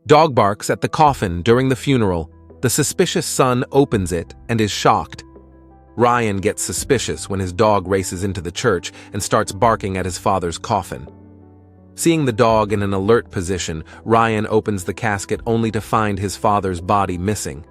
Dog barks at the coffin during the funeral. The suspicious son opens it and is shocked. Ryan gets suspicious when his dog races into the church and starts barking at his father's coffin. Seeing the dog in an alert position, Ryan opens the casket only to find his father's body missing.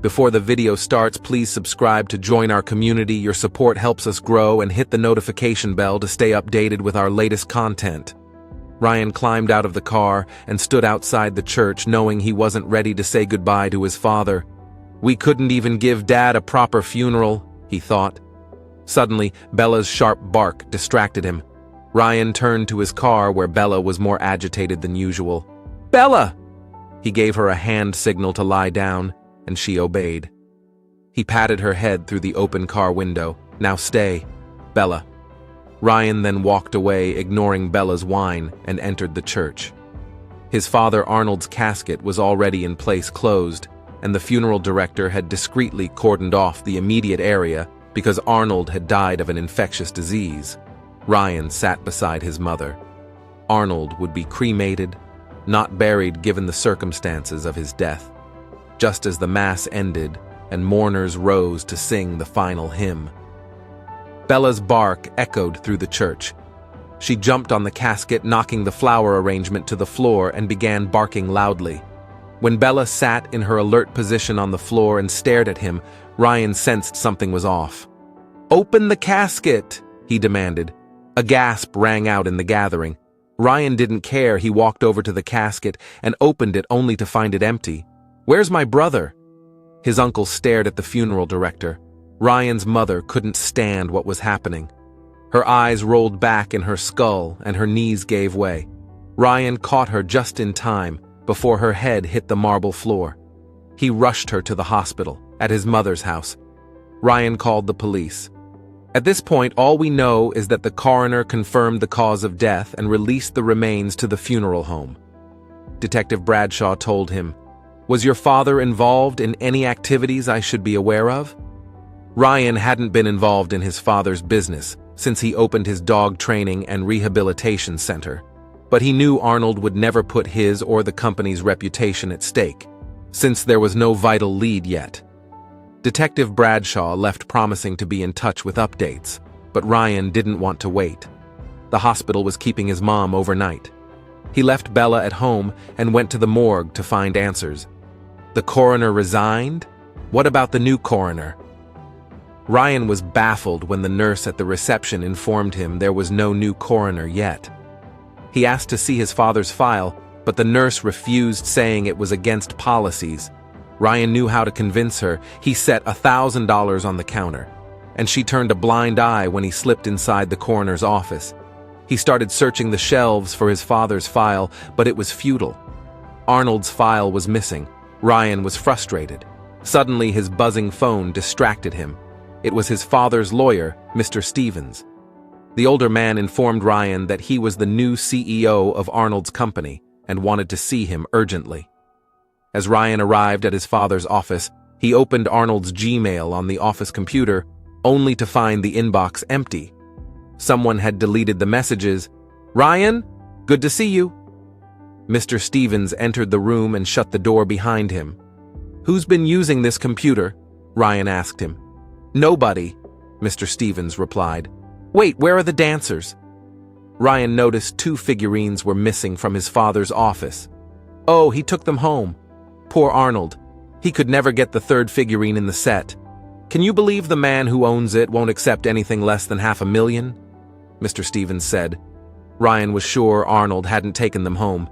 Before the video starts, please subscribe to join our community. Your support helps us grow, and hit the notification bell to stay updated with our latest content. Ryan climbed out of the car and stood outside the church, knowing he wasn't ready to say goodbye to his father. "We couldn't even give Dad a proper funeral," he thought. Suddenly, Bella's sharp bark distracted him. Ryan turned to his car, where Bella was more agitated than usual. "Bella!" He gave her a hand signal to lie down, and she obeyed. He patted her head through the open car window. "Now stay, Bella." Ryan then walked away, ignoring Bella's whine, and entered the church. His father Arnold's casket was already in place, closed, and the funeral director had discreetly cordoned off the immediate area because Arnold had died of an infectious disease. Ryan sat beside his mother. Arnold would be cremated, not buried given the circumstances of his death. Just as the mass ended and mourners rose to sing the final hymn, Bella's bark echoed through the church. She jumped on the casket, knocking the flower arrangement to the floor, and began barking loudly. When Bella sat in her alert position on the floor and stared at him, Ryan sensed something was off. "Open the casket!" he demanded. A gasp rang out in the gathering. Ryan didn't care. He walked over to the casket and opened it only to find it empty. "Where's my brother?" His uncle stared at the funeral director. Ryan's mother couldn't stand what was happening. Her eyes rolled back in her skull and her knees gave way. Ryan caught her just in time before her head hit the marble floor. He rushed her to the hospital at his mother's house. Ryan called the police. At this point, all we know is that the coroner confirmed the cause of death and released the remains to the funeral home. Detective Bradshaw told him, "Was your father involved in any activities I should be aware of?" Ryan hadn't been involved in his father's business since he opened his dog training and rehabilitation center, but he knew Arnold would never put his or the company's reputation at stake, since there was no vital lead yet. Detective Bradshaw left, promising to be in touch with updates, but Ryan didn't want to wait. The hospital was keeping his mom overnight. He left Bella at home and went to the morgue to find answers. The coroner resigned? What about the new coroner? Ryan was baffled when the nurse at the reception informed him there was no new coroner yet. He asked to see his father's file, but the nurse refused, saying it was against policies. Ryan knew how to convince her. He set $1,000 on the counter, and she turned a blind eye when he slipped inside the coroner's office. He started searching the shelves for his father's file, but it was futile. Arnold's file was missing. Ryan was frustrated. Suddenly, his buzzing phone distracted him. It was his father's lawyer, Mr. Stevens. The older man informed Ryan that he was the new CEO of Arnold's company and wanted to see him urgently. As Ryan arrived at his father's office, he opened Arnold's Gmail on the office computer, only to find the inbox empty. Someone had deleted the messages. "Ryan, good to see you." Mr. Stevens entered the room and shut the door behind him. "Who's been using this computer?" Ryan asked him. "Nobody," Mr. Stevens replied. "Wait, where are the dancers?" Ryan noticed 2 figurines were missing from his father's office. Oh, he took them home. Poor Arnold. He could never get the 3rd figurine in the set. "Can you believe the man who owns it won't accept anything less than $500,000? Mr. Stevens said. Ryan was sure Arnold hadn't taken them home.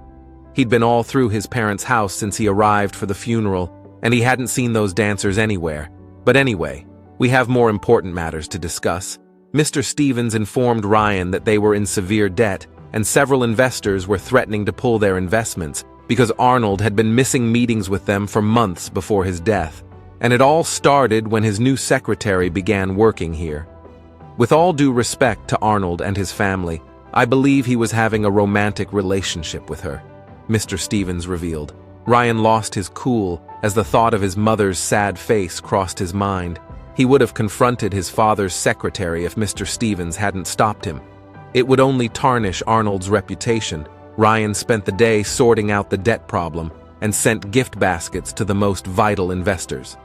He'd been all through his parents' house since he arrived for the funeral, and he hadn't seen those dancers anywhere. But anyway, we have more important matters to discuss. Mr. Stevens informed Ryan that they were in severe debt, and several investors were threatening to pull their investments because Arnold had been missing meetings with them for months before his death. And it all started when his new secretary began working here. With all due respect to Arnold and his family, I believe he was having a romantic relationship with her, Mr. Stevens revealed. Ryan lost his cool as the thought of his mother's sad face crossed his mind. He would have confronted his father's secretary if Mr. Stevens hadn't stopped him. It would only tarnish Arnold's reputation. Ryan spent the day sorting out the debt problem. and sent gift baskets to the most vital investors.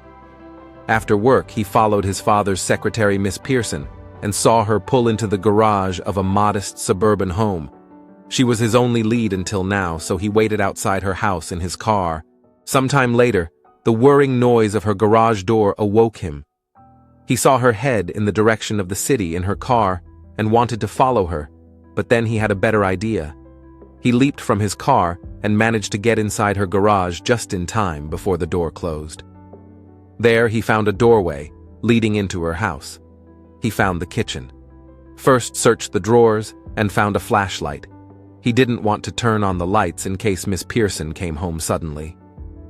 After work, he followed his father's secretary, Miss Pearson, and saw her pull into the garage of a modest suburban home. She was his only lead until now, so he waited outside her house in his car. Sometime later, the whirring noise of her garage door awoke him. He saw her head in the direction of the city in her car and wanted to follow her, but then he had a better idea. He leaped from his car and managed to get inside her garage just in time before the door closed. There he found a doorway leading into her house. He found the kitchen. First searched the drawers and found a flashlight. He didn't want to turn on the lights in case Miss Pearson came home suddenly.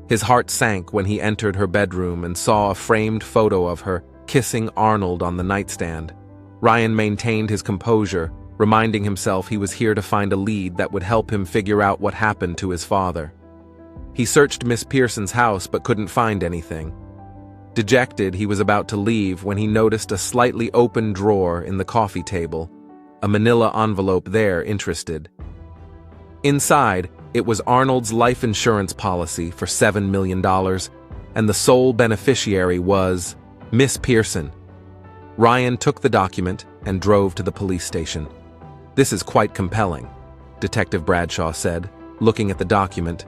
His heart sank when he entered her bedroom and saw a framed photo of her kissing Arnold on the nightstand. Ryan maintained his composure, reminding himself he was here to find a lead that would help him figure out what happened to his father. He searched Miss Pearson's house but couldn't find anything. Dejected, he was about to leave when he noticed a slightly open drawer in the coffee table. A manila envelope there interested. Inside, it was Arnold's life insurance policy for $7 million, and the sole beneficiary was Miss Pearson. Ryan took the document and drove to the police station. "This is quite compelling," Detective Bradshaw said, looking at the document.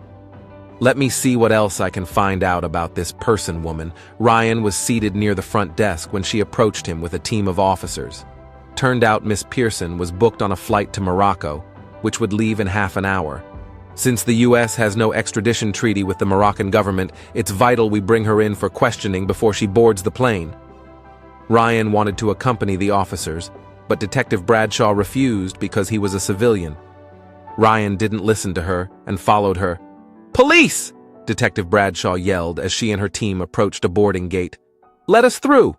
"Let me see what else I can find out about this person woman." Ryan was seated near the front desk when she approached him with a team of officers. Turned out Miss Pearson was booked on a flight to Morocco, which would leave in half an hour. Since the U.S. has no extradition treaty with the Moroccan government, it's vital we bring her in for questioning before she boards the plane. Ryan wanted to accompany the officers, but Detective Bradshaw refused because he was a civilian. Ryan didn't listen to her and followed her. "Police!" Detective Bradshaw yelled as she and her team approached a boarding gate. "Let us through!"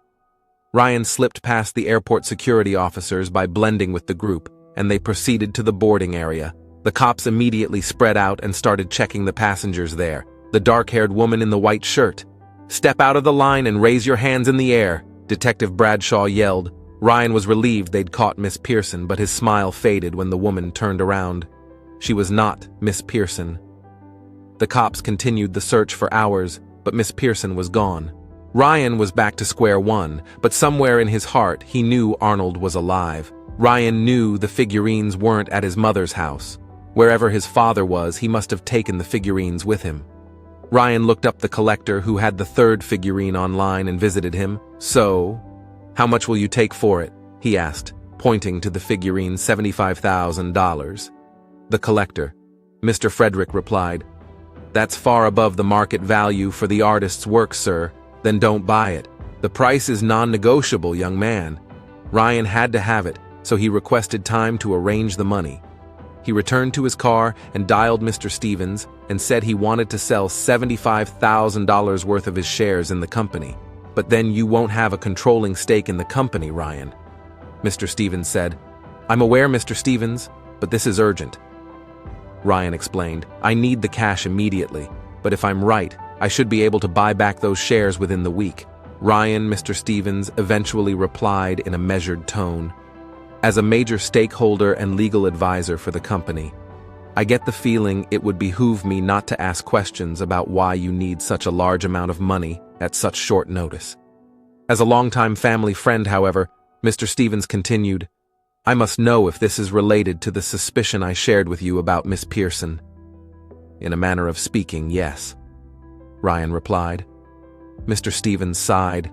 Ryan slipped past the airport security officers by blending with the group, and they proceeded to the boarding area. The cops immediately spread out and started checking the passengers there. The dark-haired woman in the white shirt. "Step out of the line and raise your hands in the air," Detective Bradshaw yelled. Ryan was relieved they'd caught Miss Pearson, but his smile faded when the woman turned around. She was not Miss Pearson. The cops continued the search for hours, but Miss Pearson was gone. Ryan was back to square one, but somewhere in his heart he knew Arnold was alive. Ryan knew the figurines weren't at his mother's house. Wherever his father was, he must have taken the figurines with him. Ryan looked up the collector who had the third figurine online and visited him. "So, how much will you take for it?" he asked, pointing to the figurine. $75,000. The collector, Mr. Frederick, replied, "That's far above the market value for the artist's work, sir. Then don't buy it. The price is non-negotiable, young man." Ryan had to have it, so he requested time to arrange the money. He returned to his car and dialed Mr. Stevens and said he wanted to sell $75,000 worth of his shares in the company. "But then you won't have a controlling stake in the company, Ryan," Mr. Stevens said. "I'm aware, Mr. Stevens, but this is urgent." Ryan explained, "I need the cash immediately, but if I'm right, I should be able to buy back those shares within the week." "Ryan," Mr. Stevens eventually replied in a measured tone, "as a major stakeholder and legal advisor for the company, I get the feeling it would behoove me not to ask questions about why you need such a large amount of money at such short notice." As a longtime family friend, however, Mr. Stevens continued, "I must know if this is related to the suspicion I shared with you about Miss Pearson." "In a manner of speaking, yes," Ryan replied. Mr. Stevens sighed.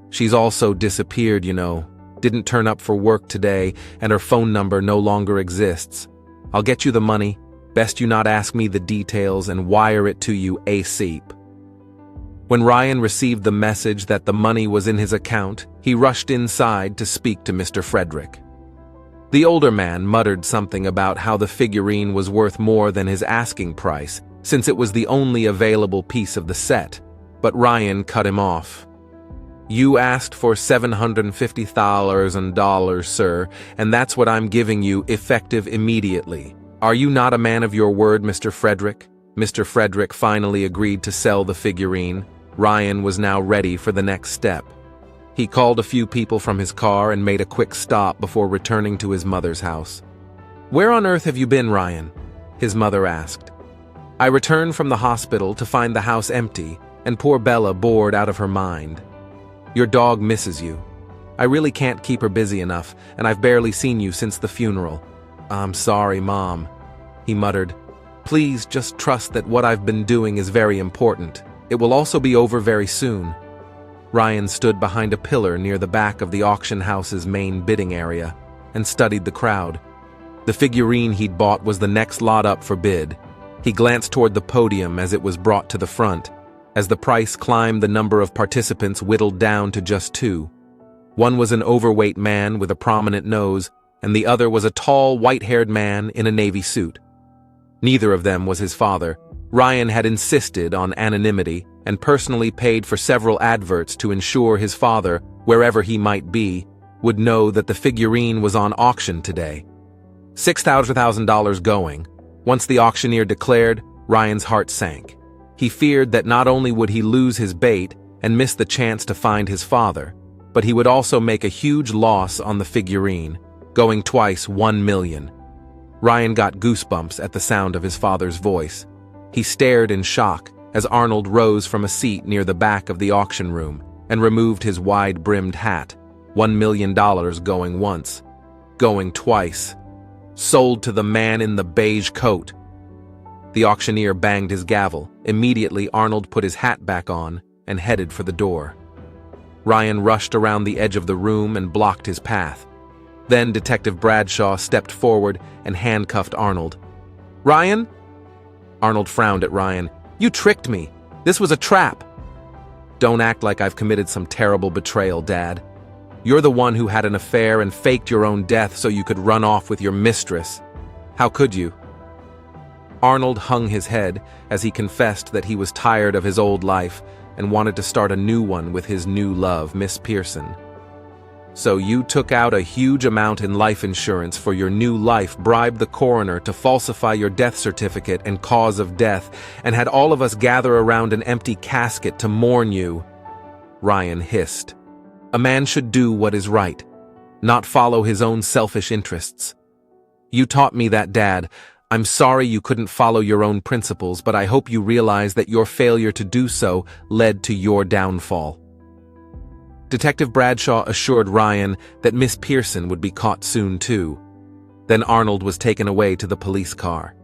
"She's also disappeared, you know. Didn't turn up for work today, and her phone number no longer exists. I'll get you the money. Best you not ask me the details and wire it to you ASAP." When Ryan received the message that the money was in his account, he rushed inside to speak to Mr. Frederick. The older man muttered something about how the figurine was worth more than his asking price, since it was the only available piece of the set, but Ryan cut him off. "You asked for $750,000, sir, and that's what I'm giving you, effective immediately. Are you not a man of your word, Mr. Frederick?" Mr. Frederick finally agreed to sell the figurine. Ryan was now ready for the next step. He called a few people from his car and made a quick stop before returning to his mother's house. "Where on earth have you been, Ryan?" his mother asked. I returned from the hospital to find the house empty and poor Bella bored out of her mind. Your dog misses you. I really can't keep her busy enough, and I've barely seen you since the funeral. I'm sorry, Mom, he muttered. Please just trust that what I've been doing is very important. It will also be over very soon. Ryan stood behind a pillar near the back of the auction house's main bidding area and studied the crowd. The figurine he'd bought was the next lot up for bid. He glanced toward the podium as it was brought to the front. As the price climbed, the number of participants whittled down to just 2. One was an overweight man with a prominent nose, and the other was a tall, white-haired man in a navy suit. Neither of them was his father. Ryan had insisted on anonymity and personally paid for several adverts to ensure his father, wherever he might be, would know that the figurine was on auction today. $6,000 going. Once the auctioneer declared, Ryan's heart sank. He feared that not only would he lose his bait and miss the chance to find his father, but he would also make a huge loss on the figurine, going twice $1 million. Ryan got goosebumps at the sound of his father's voice. He stared in shock as Arnold rose from a seat near the back of the auction room and removed his wide-brimmed hat. $1 million going once, going twice. Sold to the man in the beige coat. The auctioneer banged his gavel. Immediately, Arnold put his hat back on and headed for the door. Ryan rushed around the edge of the room and blocked his path. Then Detective Bradshaw stepped forward and handcuffed Arnold. Ryan? Arnold frowned at Ryan. You tricked me. This was a trap. Don't act like I've committed some terrible betrayal, Dad. You're the one who had an affair and faked your own death so you could run off with your mistress. How could you? Arnold hung his head as he confessed that he was tired of his old life and wanted to start a new one with his new love, Miss Pearson. So you took out a huge amount in life insurance for your new life, bribed the coroner to falsify your death certificate and cause of death, and had all of us gather around an empty casket to mourn you. Ryan hissed. A man should do what is right, not follow his own selfish interests. You taught me that, Dad. I'm sorry you couldn't follow your own principles, but I hope you realize that your failure to do so led to your downfall. Detective Bradshaw assured Ryan that Miss Pearson would be caught soon too. Then Arnold was taken away to the police car.